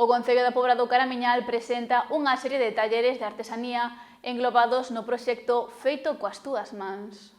O Concello da Pobra do Caramiñal presenta unha serie de talleres de artesanía englobados no proxecto Feito coas túas mans.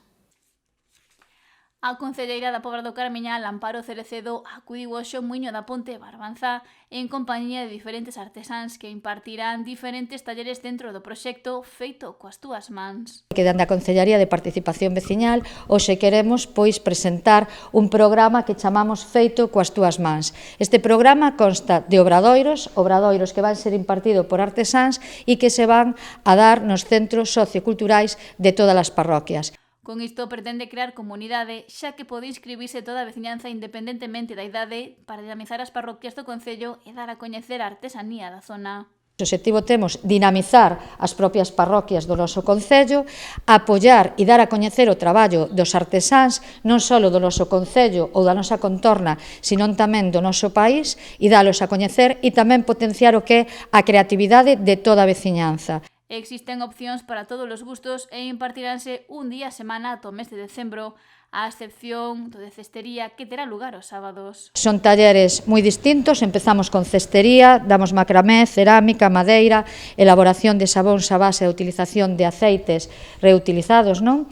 A concelleira da Pobra do Caramiñal, Amparo Cerecedo, acudiu hoxe ao muiño da Ponte Barbanza en compañía de diferentes artesáns que impartirán diferentes talleres dentro do proxecto Feito coas túas mans. Que dende a Concellaría de Participación Veciñal hoxe queremos presentar un programa que chamamos Feito coas túas mans. Este programa consta de obradoiros que van ser impartidos por artesáns e que se van a dar nos centros socioculturais de todas as parroquias. Con isto pretende crear comunidade, xa que pode inscribirse toda a veciñanza independentemente da idade para dinamizar as parroquias do concello e dar a coñecer a artesanía da zona. O obxectivo temos dinamizar as propias parroquias do noso concello, apoiar e dar a coñecer o traballo dos artesáns non só do noso concello ou da nosa contorna, senón tamén do noso país e dalos a coñecer e tamén potenciar o que é a creatividade de toda a veciñanza. Existen opcións para todos os gustos e impartiránse un día a semana ata o mes de decembro, a excepción do de cestería que terá lugar os sábados. Son talleres moi distintos, empezamos con cestería, damos macramé, cerámica, madeira, elaboración de sabóns a base e utilización de aceites reutilizados, non?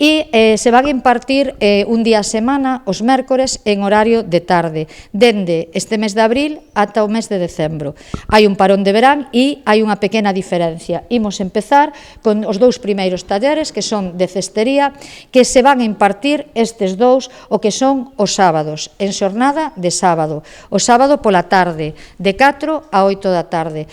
E se van a impartir un día a semana, os mércores, en horario de tarde, dende este mes de abril ata o mes de decembro. Hai un parón de verán e hai unha pequena diferencia. Imos empezar con os dous primeiros talleres, que son de cestería, que se van a impartir estes dous o que son os sábados, en xornada de sábado. O sábado pola tarde, de 4 a 8 da tarde.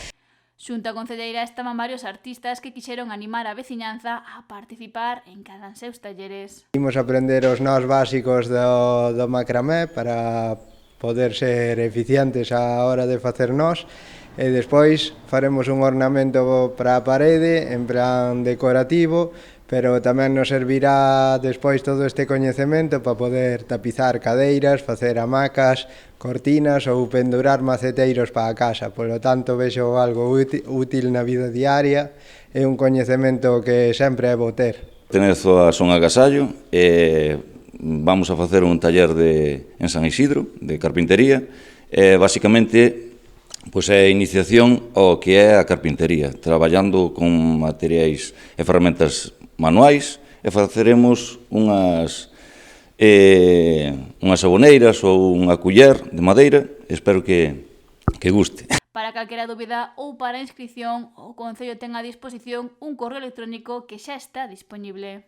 Xunto á concelleira estaban varios artistas que quixeron animar a veciñanza a participar en cada seus talleres. Imos aprender os nós básicos do macramé para poder ser eficientes á hora de facer nós e despois faremos un ornamento para a parede en plan decorativo, pero tamén nos servirá despois todo este coñecemento para poder tapizar cadeiras, facer hamacas, cortinas ou pendurar maceteiros para a casa. Polo tanto, vexo algo útil na vida diaria e un coñecemento que sempre é bo ter. Pertenezo a Son Agasallo e vamos a facer un taller en San Isidro, de carpintería, e basicamente é a iniciación ao que é a carpintería, traballando con materiais e ferramentas manuais e faceremos unhas saboneiras ou unha culler de madeira. Espero que guste. Para calquera dúbida ou para a inscripción, o Concello ten a disposición un correo electrónico que xa está disponible.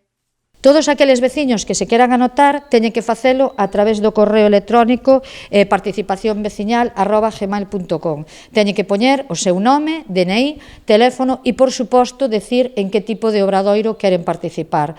Todos aqueles veciños que se queran anotar teñen que facelo a través do correo electrónico participacionveciñal@gmail.com. Teñen que poñer o seu nome, DNI, teléfono e, por suposto, decir en que tipo de obradoiro queren participar.